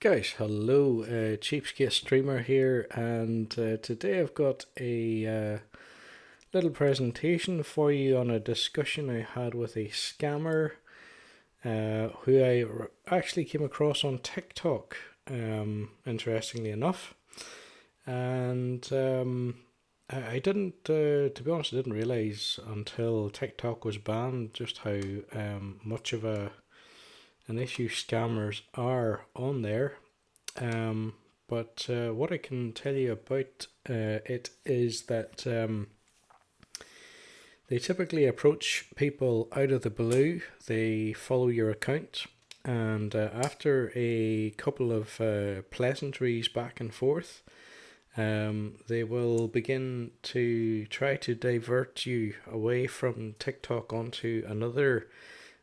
Guys, hello, Cheapskate Streamer here, and today I've got a little presentation for you on a discussion I had with a scammer who actually came across on TikTok, interestingly enough. And I didn't, to be honest, I didn't realize until TikTok was banned just how much of an issue scammers are on there. But what I can tell you about it is that they typically approach people out of the blue. They follow your account, and after a couple of pleasantries back and forth, they will begin to try to divert you away from TikTok onto another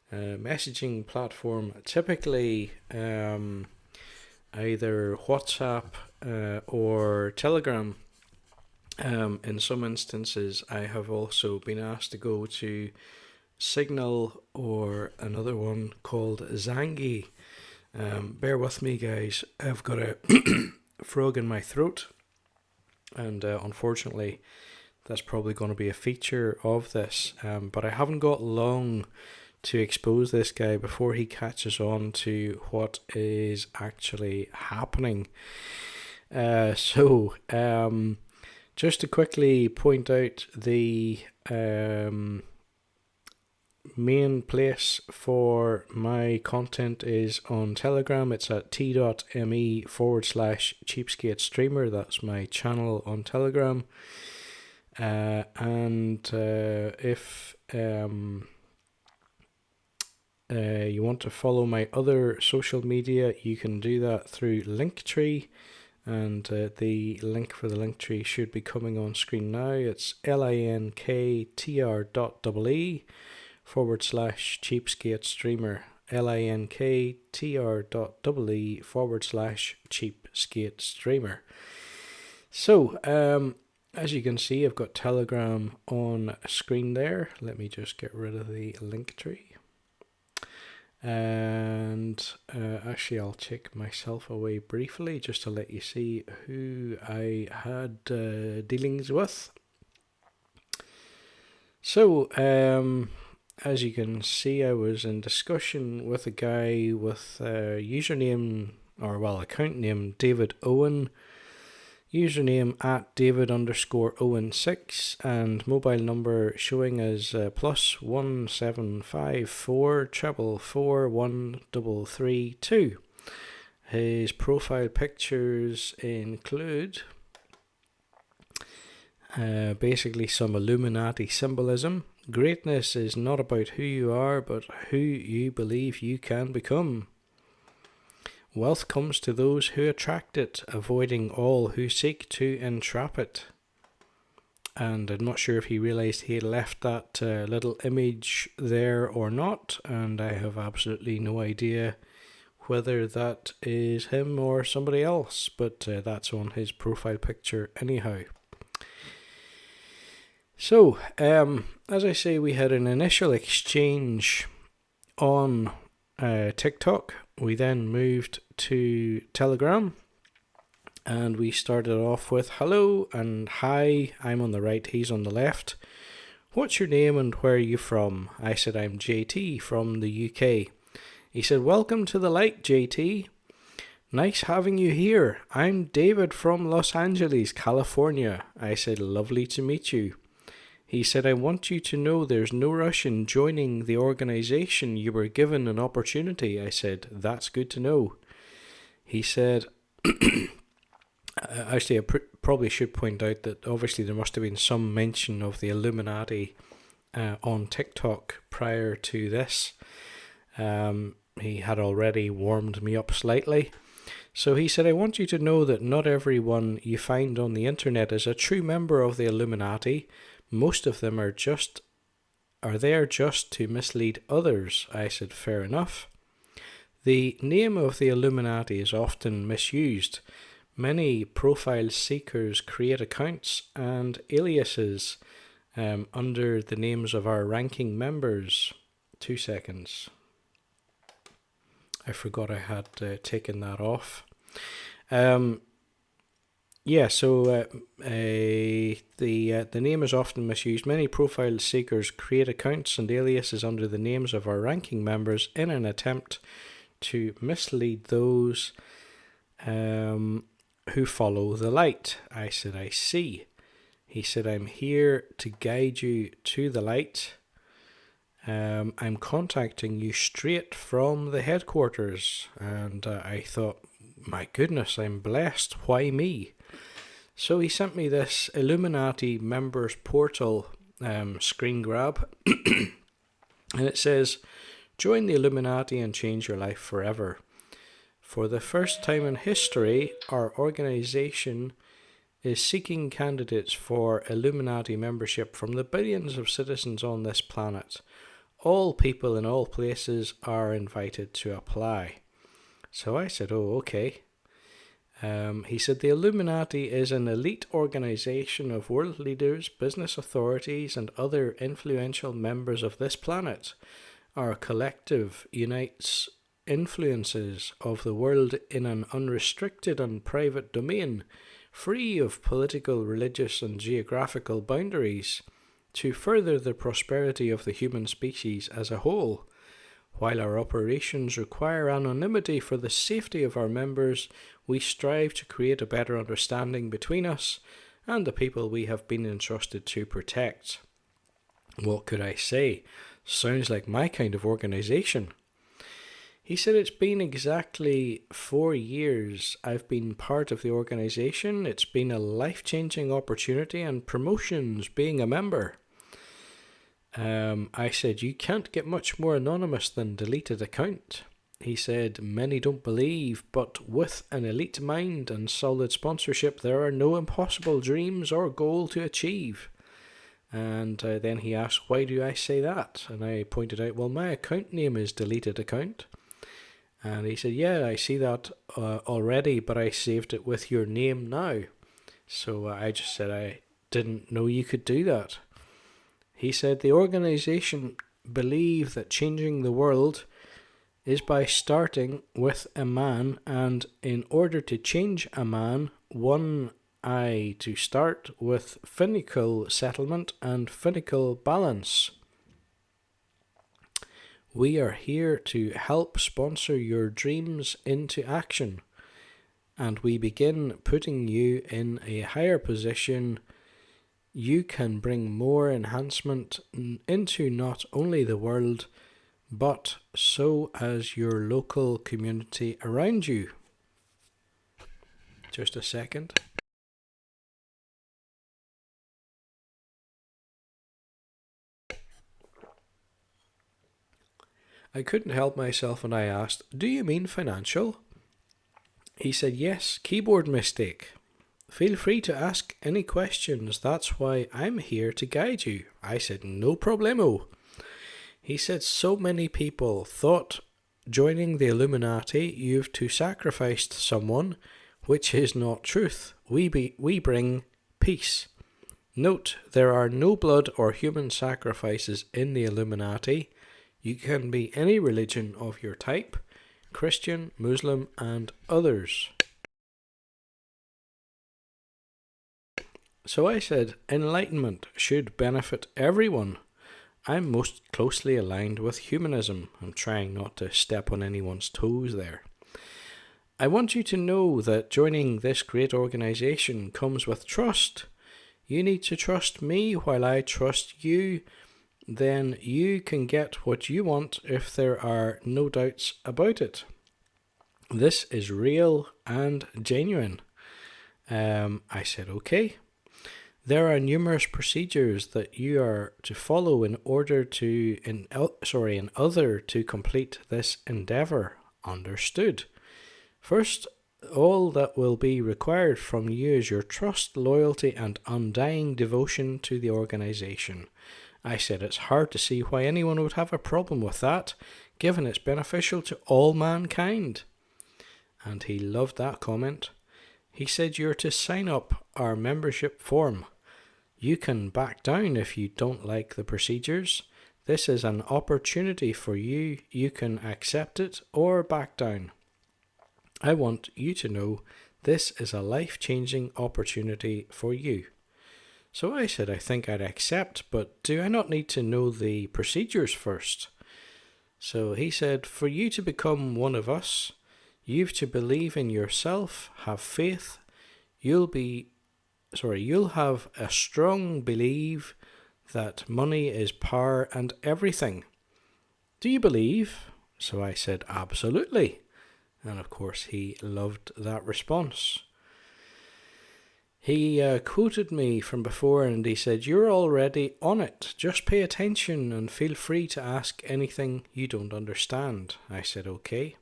messaging platform, typically either WhatsApp or Telegram. In some instances, I have also been asked to go to Signal or another one called Zangi. Bear with me, guys. I've got a frog in my throat, and unfortunately, that's probably going to be a feature of this. But I haven't got long to expose this guy before he catches on to what is actually happening. So just to quickly point out, the main place for my content is on Telegram. It's at t.me/cheapskate streamer. That's my channel on Telegram. And if you want to follow my other social media, you can do that through Linktree, and the link for the Linktree should be coming on screen now. It's linktr.ee/cheapskate streamer. linktr.ee/cheapskate streamer. So as you can see, I've got Telegram on screen there. Let me just get rid of the Linktree. And actually, I'll take myself away briefly just to let you see who I had dealings with. So, as you can see, I was in discussion with a guy with username, or well, account name David Owen, username at David_Owen6, and mobile number showing as +175444132. His profile pictures include basically some Illuminati symbolism. Greatness is not about who you are, but who you believe you can become. Wealth comes to those who attract it, avoiding all who seek to entrap it. And I'm not sure if he realized he had left that little image there or not, and I have absolutely no idea whether that is him or somebody else, but that's on his profile picture anyhow. So, as I say, we had an initial exchange on TikTok. We then moved to Telegram, and we started off with hello and hi. I'm on the right, he's on the left. What's your name and where are you from? I said I'm JT from the UK. He said, welcome to the light, JT. Nice having you here. I'm David from Los Angeles, California. I said, lovely to meet you. He said, I want you to know there's no rush in joining the organization. You were given an opportunity. I said, that's good to know. He said, actually, I probably should point out that obviously there must have been some mention of the Illuminati on TikTok prior to this. He had already warmed me up slightly. So he said, I want you to know that not everyone you find on the internet is a true member of the Illuminati. Most of them are there just to mislead others. I said, fair enough. The name of the Illuminati is often misused. Many profile seekers create accounts and aliases under the names of our ranking members. 2 seconds. I forgot I had taken that off. The name is often misused. Many profile seekers create accounts and aliases under the names of our ranking members in an attempt to mislead those who follow the light. I said, I see. He said, I'm here to guide you to the light. I'm contacting you straight from the headquarters. And I thought, my goodness, I'm blessed. Why me? So he sent me this Illuminati members portal screen grab. And it says, join the Illuminati and change your life forever. For the first time in history, our organization is seeking candidates for Illuminati membership from the billions of citizens on this planet. All people in all places are invited to apply. So I said, oh, okay. He said the Illuminati is an elite organization of world leaders, business authorities, and other influential members of this planet. Our collective unites influences of the world in an unrestricted and private domain, free of political, religious, and geographical boundaries, to further the prosperity of the human species as a whole. While our operations require anonymity for the safety of our members, we strive to create a better understanding between us and the people we have been entrusted to protect. What could I say? Sounds like my kind of organization. He said it's been exactly 4 years I've been part of the organization. It's been a life-changing opportunity and promotions being a member. I said, you can't get much more anonymous than deleted account. He said, many don't believe, but with an elite mind and solid sponsorship, there are no impossible dreams or goal to achieve. And then he asked, why do I say that? And I pointed out, well, my account name is deleted account. And he said, yeah, I see that already, but I saved it with your name now. So I just said, I didn't know you could do that. He said, the organization believe that changing the world is by starting with a man, and in order to change a man, to start with finical settlement and finical balance. We are here to help sponsor your dreams into action, and we begin putting you in a higher position. You can bring more enhancement into not only the world, but so as your local community around you. Just a second. I couldn't help myself and I asked, do you mean financial? He said, yes, keyboard mistake. Feel free to ask any questions. That's why I'm here to guide you. I said, no problemo. He said, so many people thought joining the Illuminati you've to sacrifice someone, which is not truth. We bring peace. Note, there are no blood or human sacrifices in the Illuminati. You can be any religion of your type, Christian, Muslim, and others. So I said, enlightenment should benefit everyone. I'm most closely aligned with humanism. I'm trying not to step on anyone's toes there. I want you to know that joining this great organization comes with trust. You need to trust me while I trust you. Then you can get what you want if there are no doubts about it. This is real and genuine. I said, okay. There are numerous procedures that you are to follow in order to, in other to complete this endeavor. Understood. First, all that will be required from you is your trust, loyalty, and undying devotion to the organization. I said it's hard to see why anyone would have a problem with that, given it's beneficial to all mankind. And he loved that comment. He said you're to sign up our membership form. You can back down if you don't like the procedures. This is an opportunity for you. You can accept it or back down. I want you to know this is a life-changing opportunity for you. So I said, I think I'd accept, but do I not need to know the procedures first? So he said, for you to become one of us, you've to believe in yourself, have faith, you'll have a strong belief that money is power and everything. Do you believe? So I said, absolutely. And of course he loved that response. He quoted me from before and he said, you're already on it. Just pay attention and feel free to ask anything you don't understand. I said, okay.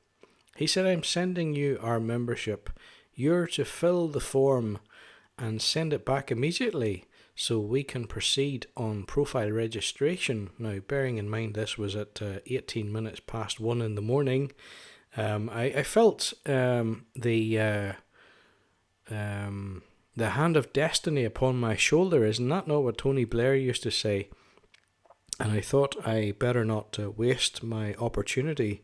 He said, I'm sending you our membership. You're to fill the form and send it back immediately so we can proceed on profile registration. Now, bearing in mind this was at 18 minutes past 1 in the morning, I felt the hand of destiny upon my shoulder. Isn't that not what Tony Blair used to say? And I thought I better not waste my opportunity.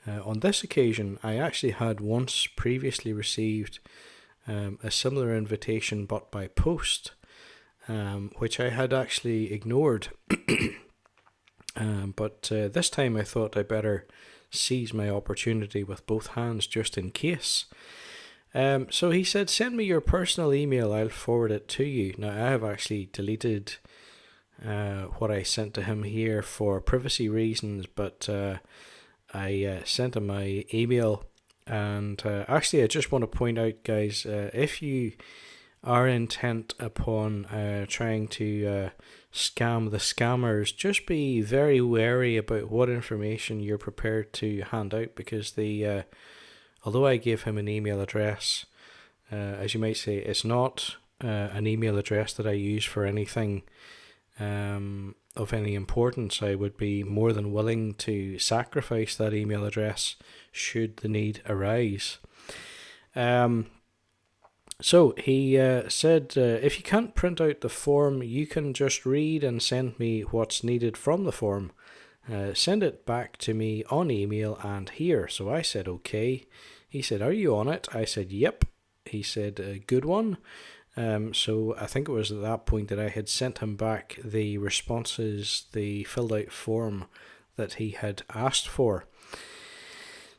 On this occasion, I actually had once previously received a similar invitation, but by post, which I had actually ignored. But this time I thought I better seize my opportunity with both hands just in case. So he said, send me your personal email, I'll forward it to you. Now I have actually deleted what I sent to him here for privacy reasons, but I sent him my email. And actually I just want to point out, guys, if you are intent upon trying to scam the scammers, just be very wary about what information you're prepared to hand out, because although I gave him an email address, as you might say, it's not an email address that I use for anything of any importance. I would be more than willing to sacrifice that email address should the need arise. So he said, if you can't print out the form, you can just read and send me what's needed from the form. Send it back to me on email and here. So I said, okay. He said, are you on it? I said, yep. He said, good one. So I think it was at that point that I had sent him back the responses, the filled out form that he had asked for.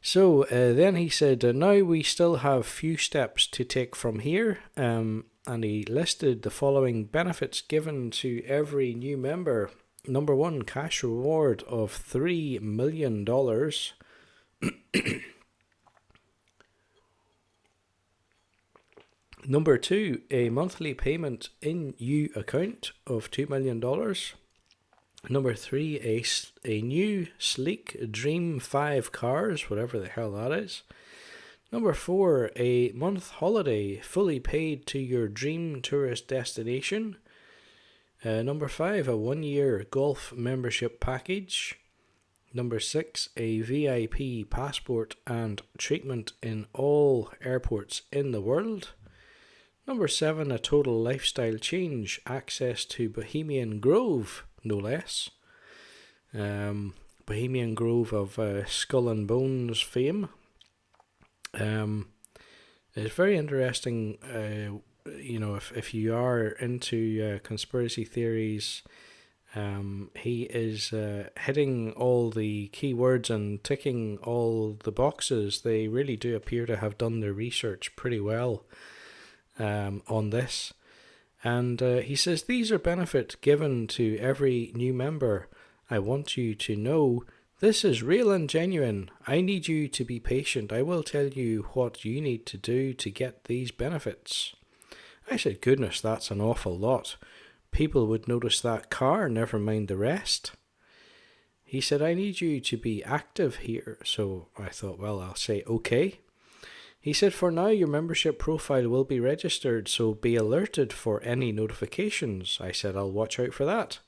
So then he said, now we still have few steps to take from here. And he listed the following benefits given to every new member. Number 1, cash reward of $3 million. Number 2, a monthly payment in U account of $2 million. Number 3, a new sleek Dream 5 cars, whatever the hell that is. Number 4, a month holiday fully paid to your dream tourist destination. Number 5, a 1-year golf membership package. Number 6, a VIP passport and treatment in all airports in the world. Number 7, a total lifestyle change, access to Bohemian Grove, no less. Bohemian Grove of Skull and Bones fame. It's very interesting, if you are into conspiracy theories, he is hitting all the keywords and ticking all the boxes. They really do appear to have done their research pretty well on this. And he says, these are benefits given to every new member. I want you to know this is real and genuine. I need you to be patient. I will tell you what you need to do to get these benefits. I said, goodness, that's an awful lot. People would notice that car, never mind the rest. He said, I need you to be active here. So I thought, well, I'll say, okay. He said, for now, your membership profile will be registered, so be alerted for any notifications. I said, I'll watch out for that.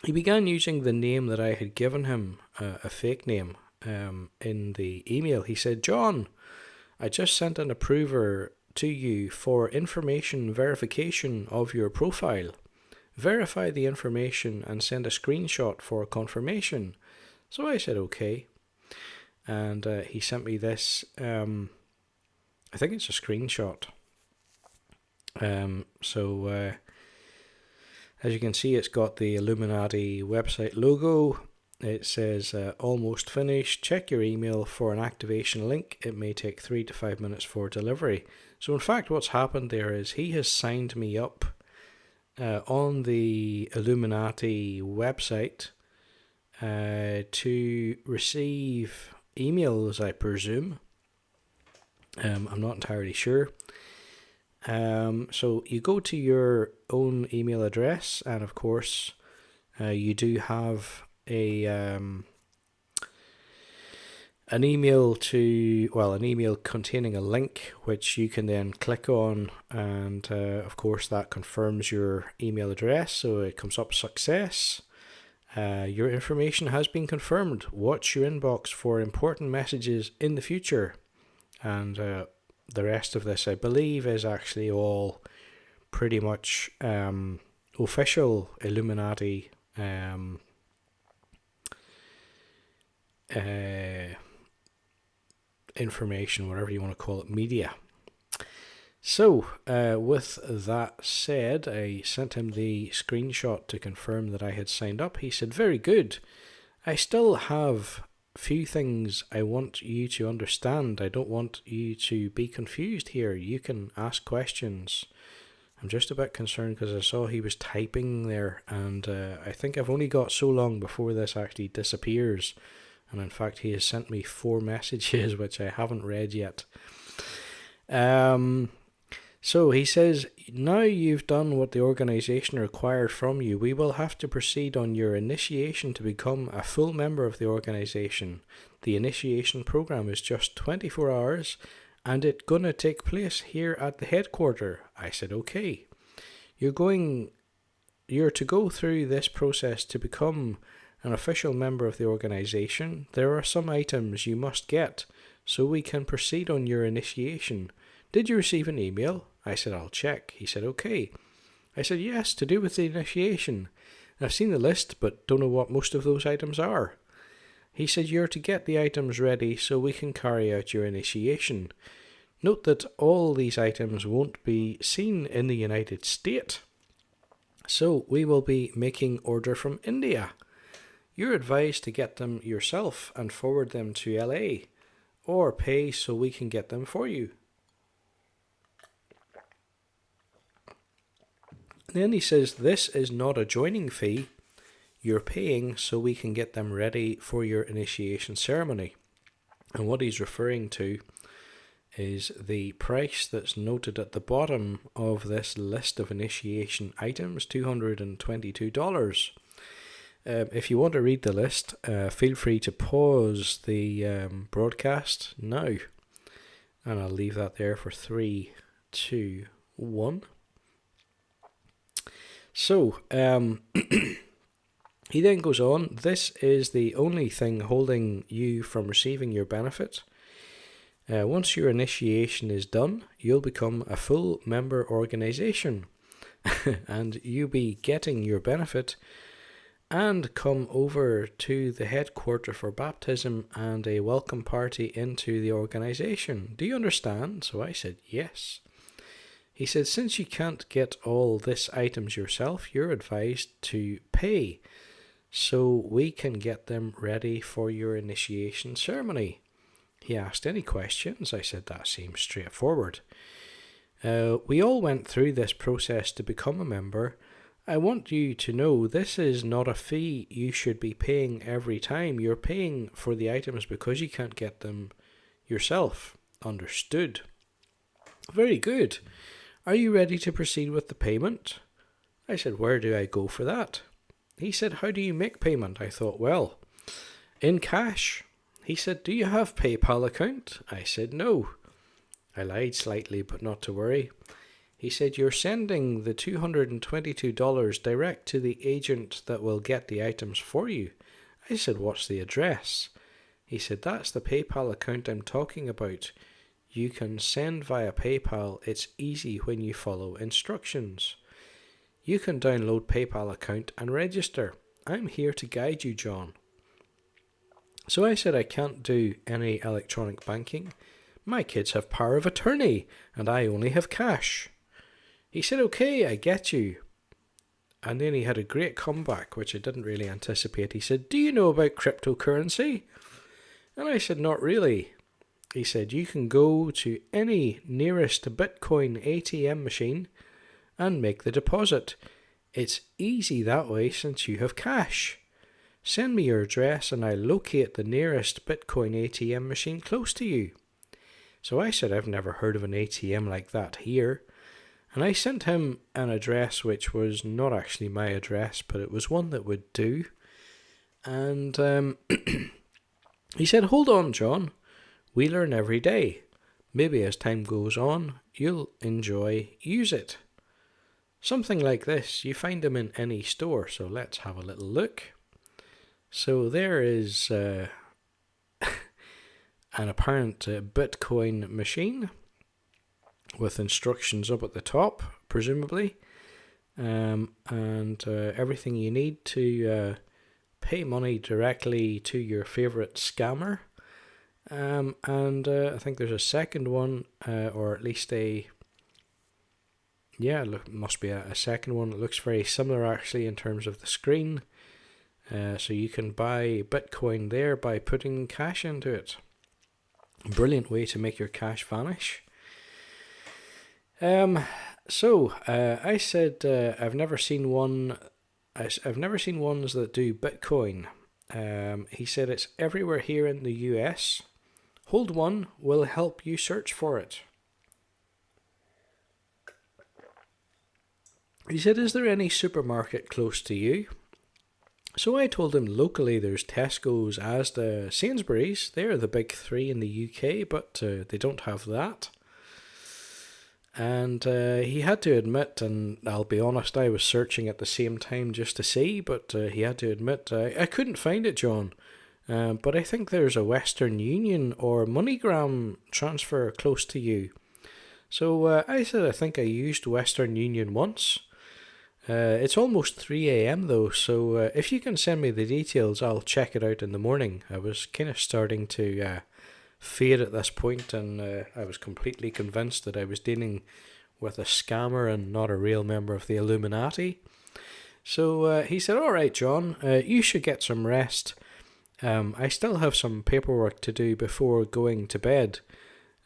He began using the name that I had given him, a fake name, in the email. He said, John, I just sent an approver to you for information verification of your profile. Verify the information and send a screenshot for confirmation. So I said, okay. and he sent me this. I think it's a screenshot. So as you can see, it's got the Illuminati website logo. It says almost finished. Check your email for an activation link. It may take 3 to 5 minutes for delivery. So in fact, what's happened there is he has signed me up on the Illuminati website to receive emails, I presume. I'm not entirely sure. So you go to your own email address, and of course, you do have an email containing a link which you can then click on, and of course that confirms your email address. So it comes up success. Your information has been confirmed. Watch your inbox for important messages in the future. And the rest of this, I believe, is actually all pretty much official Illuminati information, whatever you want to call it, media. So, with that said, I sent him the screenshot to confirm that I had signed up. He said, very good. I still have few things I want you to understand. I don't want you to be confused here. You can ask questions. I'm just a bit concerned because I saw he was typing there, and I think I've only got so long before this actually disappears. And in fact, he has sent me 4 messages which I haven't read yet. So he says, now you've done what the organization required from you, we will have to proceed on your initiation to become a full member of the organization. The initiation program is just 24 hours and it's gonna take place here at the headquarters. I said, okay. You're to go through this process to become an official member of the organization. There are some items you must get so we can proceed on your initiation. Did you receive an email? I said, I'll check. He said, okay. I said, yes, to do with the initiation. I've seen the list, but don't know what most of those items are. He said, you're to get the items ready so we can carry out your initiation. Note that all these items won't be seen in the United States. So we will be making order from India. You're advised to get them yourself and forward them to LA, or pay so we can get them for you. Then he says, this is not a joining fee. You're paying so we can get them ready for your initiation ceremony. And what he's referring to is the price that's noted at the bottom of this list of initiation items, $222. If you want to read the list, feel free to pause the broadcast now. And I'll leave that there for 3, 2, 1. So, he then goes on, this is the only thing holding you from receiving your benefit. Once your initiation is done, you'll become a full member organization and you'll be getting your benefit and come over to the headquarters for baptism and a welcome party into the organization. Do you understand? So I said, yes. He said, since you can't get all these items yourself, you're advised to pay so we can get them ready for your initiation ceremony. He asked any questions. I said, that seems straightforward. We all went through this process to become a member. I want you to know this is not a fee you should be paying every time. You're paying for the items because you can't get them yourself. Understood. Very good. Are you ready to proceed with the payment? I said, where do I go for that? He said, how do you make payment? I thought, well, in cash. He said, do you have PayPal account? I said, no. I lied slightly, but not to worry. He said, you're sending the $222 direct to the agent that will get the items for you. I said, what's the address? He said, that's the PayPal account I'm talking about. You can send via PayPal. It's easy when you follow instructions. You can download PayPal account and register. I'm here to guide you, John. So I said I can't do any electronic banking. My kids have power of attorney, and I only have cash. He said, okay, I get you. And then he had a great comeback, which I didn't really anticipate. He said, do you know about cryptocurrency? And I said, not really. He said, you can go to any nearest Bitcoin ATM machine and make the deposit. It's easy that way since you have cash. Send me your address and I'll locate the nearest Bitcoin ATM machine close to you. So I said, I've never heard of an ATM like that here. And I sent him an address which was not actually my address, but it was one that would do. And he said, hold on, John. We learn every day. Maybe as time goes on, you'll use it. Something like this, you find them in any store. So let's have a little look. So there is an apparent Bitcoin machine with instructions up at the top, presumably, and everything you need to pay money directly to your favorite scammer. And I think there's a second one, or at least must be a second one that looks very similar actually in terms of the screen. So you can buy Bitcoin there by putting cash into it. Brilliant way to make your cash vanish. I said I've never seen one. I've never seen ones that do Bitcoin. He said it's everywhere here in the US. Hold one, will help you search for it. He said, is there any supermarket close to you? So I told him locally there's Tesco's, Asda, Sainsbury's. They're the big three in the UK, but they don't have that. And he had to admit, and I'll be honest, I was searching at the same time just to see, but he had to admit, I couldn't find it, John. But I think there's a Western Union or MoneyGram transfer close to you. So I said I think I used Western Union once. It's almost 3 a.m. though, so if you can send me the details, I'll check it out in the morning. I was kind of starting to fade at this point, and I was completely convinced that I was dealing with a scammer and not a real member of the Illuminati. So he said, all right, John, you should get some rest. I still have some paperwork to do before going to bed.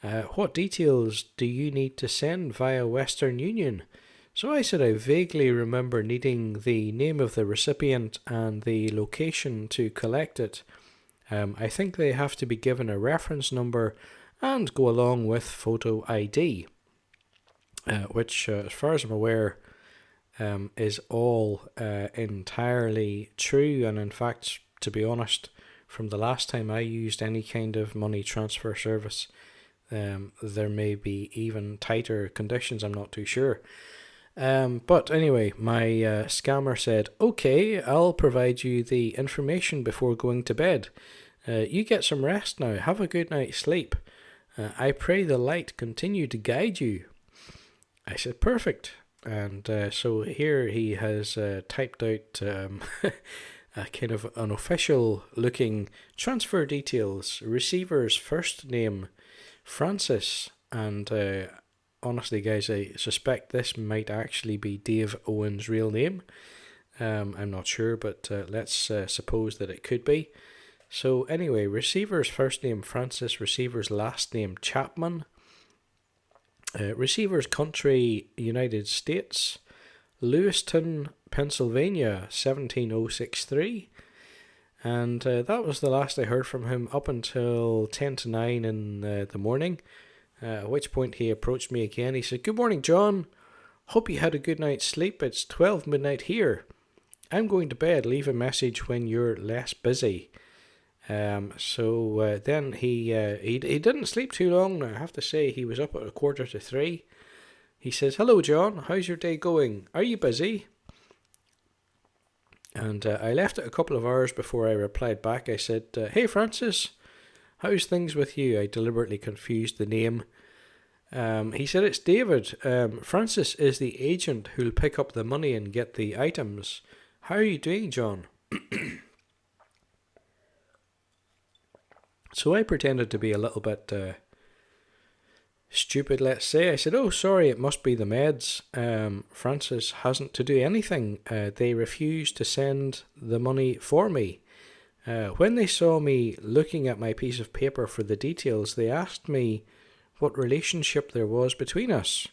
What details do you need to send via Western Union? So I said I vaguely remember needing the name of the recipient and the location to collect it. I think they have to be given a reference number and go along with photo ID, which, as far as I'm aware, is all entirely true. And in fact, to be honest, from the last time I used any kind of money transfer service, there may be even tighter conditions, I'm not too sure. But anyway, my scammer said, okay, I'll provide you the information before going to bed. You get some rest now. Have a good night's sleep. I pray the light continue to guide you. I said, perfect. And so here he has typed out a kind of an official looking transfer details. Receiver's first name, Francis, and honestly, guys, I suspect this might actually be Dave Owen's real name. I'm not sure, but let's suppose that it could be. So anyway, receiver's first name Francis, receiver's last name Chapman, receiver's country United States, Lewiston, Pennsylvania, 17063. And that was the last I heard from him up until 10 to 9 in the morning. At which point he approached me again. He said, good morning, John. Hope you had a good night's sleep. It's 12 midnight here. I'm going to bed. Leave a message when you're less busy. So then he didn't sleep too long. I have to say he was up at 2:45. He says, hello, John. How's your day going? Are you busy? And I left it a couple of hours before I replied back. I said, hey, Francis. How's things with you? I deliberately confused the name. He said, it's David. Francis is the agent who'll pick up the money and get the items. How are you doing, John? So I pretended to be a little bit stupid, let's say. I said, "Oh, sorry, it must be the meds. Francis hasn't to do anything. They refused to send the money for me. When they saw me looking at my piece of paper for the details, they asked me what relationship there was between us.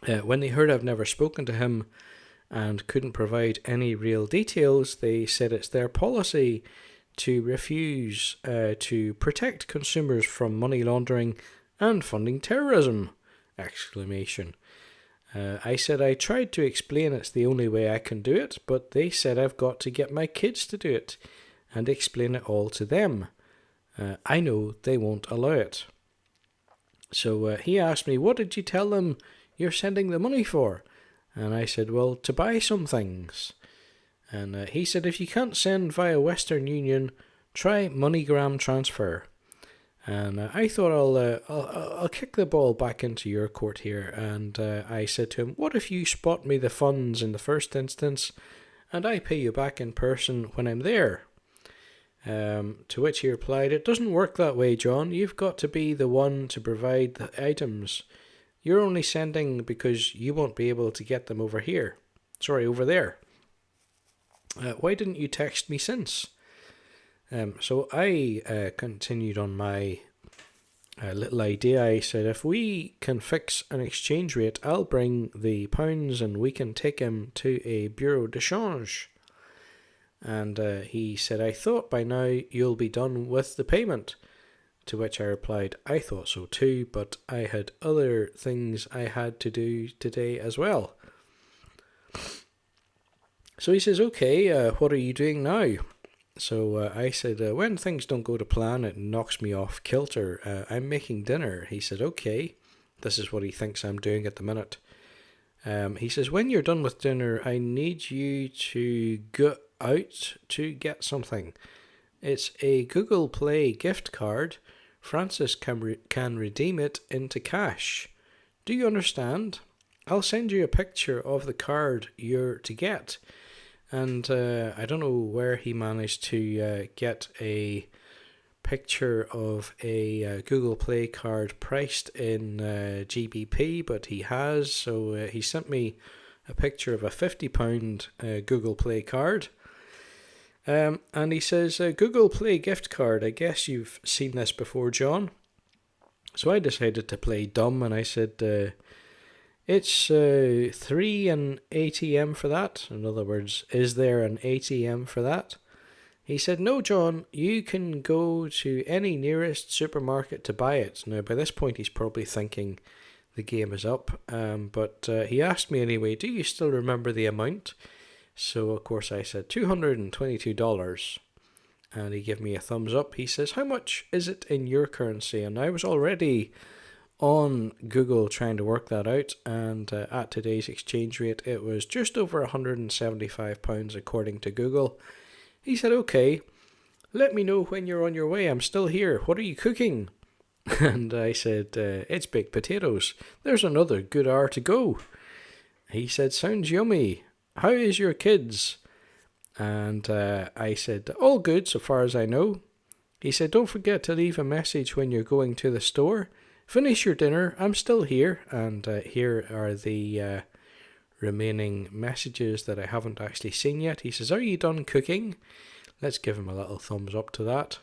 When they heard I've never spoken to him and couldn't provide any real details, they said it's their policy to refuse to protect consumers from money laundering and funding terrorism! Exclamation. I said I tried to explain it's the only way I can do it, but they said I've got to get my kids to do it and explain it all to them. I know they won't allow it. So he asked me, what did you tell them you're sending the money for? And I said, well, to buy some things. And he said, if you can't send via Western Union, try MoneyGram transfer. And I thought I'll kick the ball back into your court here. And I said to him, what if you spot me the funds in the first instance and I pay you back in person when I'm there? To which he replied, it doesn't work that way, John. You've got to be the one to provide the items. You're only sending because you won't be able to get them over there. Why didn't you text me since? So I continued on my little idea. I said, if we can fix an exchange rate, I'll bring the pounds and we can take him to a bureau de change. And he said, I thought by now you'll be done with the payment. To which I replied, I thought so too, but I had other things I had to do today as well. So he says, okay, what are you doing now? So I said, when things don't go to plan, it knocks me off kilter. I'm making dinner. He said, okay. This is what he thinks I'm doing at the minute. He says, when you're done with dinner, I need you to go out to get something. It's a Google Play gift card. Francis can redeem it into cash. Do you understand? I'll send you a picture of the card you're to get. And I don't know where he managed to get a picture of a Google Play card priced in GBP, but he has. So he sent me a picture of a £50 Google Play card. And he says, Google Play gift card. I guess you've seen this before, John. So I decided to play dumb, and I said, it's 3 an ATM for that. In other words, is there an ATM for that? He said, no, John, you can go to any nearest supermarket to buy it. Now, by this point, he's probably thinking the game is up. But he asked me anyway, do you still remember the amount? So, of course, I said $222. And he gave me a thumbs up. He says, how much is it in your currency? And I was already on Google trying to work that out. And at today's exchange rate, it was just over £175 according to Google. He said, okay, let me know when you're on your way. I'm still here. What are you cooking? And I said, it's baked potatoes. There's another good hour to go. He said, sounds yummy. How is your kids? And I said, all good so far as I know. He said, don't forget to leave a message when you're going to the store. Finish your dinner. I'm still here. And here are the remaining messages that I haven't actually seen yet. He says, are you done cooking? Let's give him a little thumbs up to that.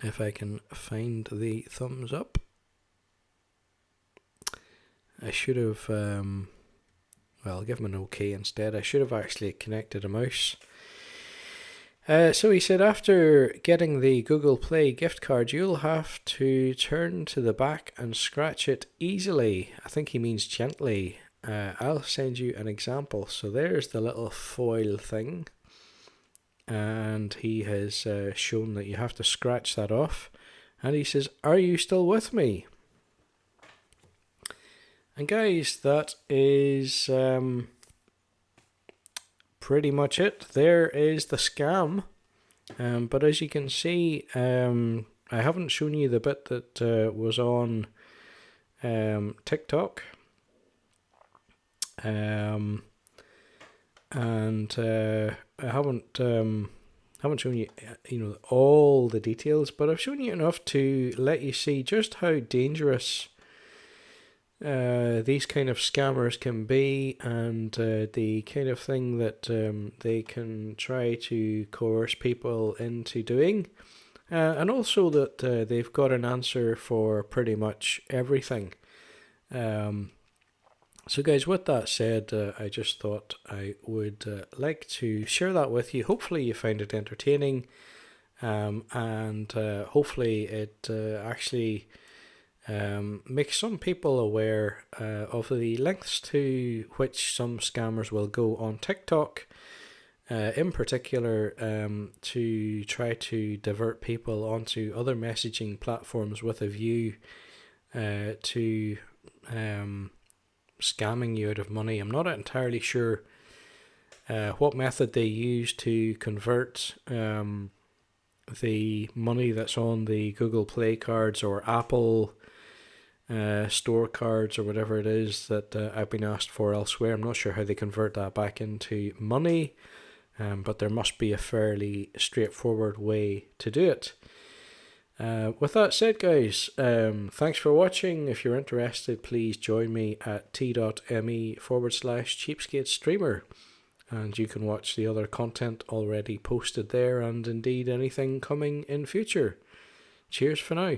If I can find the thumbs up. I should have, I'll give him an OK instead. I should have actually connected a mouse. So he said, after getting the Google Play gift card, you'll have to turn to the back and scratch it easily. I think he means gently. I'll send you an example. So there's the little foil thing. And he has shown that you have to scratch that off. And he says, are you still with me? And guys, that is pretty much it. There is the scam. But as you can see, I haven't shown you the bit that was on TikTok. And I haven't haven't shown you, all the details, but I've shown you enough to let you see just how dangerous these kind of scammers can be, and the kind of thing that they can try to coerce people into doing. And also that they've got an answer for pretty much everything. So guys, with that said, I just thought I would like to share that with you. Hopefully you find it entertaining, and hopefully it actually makes some people aware of the lengths to which some scammers will go on TikTok, in particular, to try to divert people onto other messaging platforms with a view to scamming you out of money. I'm not entirely sure what method they use to convert the money that's on the Google Play cards or Apple store cards or whatever it is that I've been asked for elsewhere. I'm not sure how they convert that back into money, but there must be a fairly straightforward way to do it. With that said, guys, thanks for watching. If you're interested, please join me at t.me/cheapskatestreamer, and you can watch the other content already posted there, and indeed anything coming in future. Cheers for now.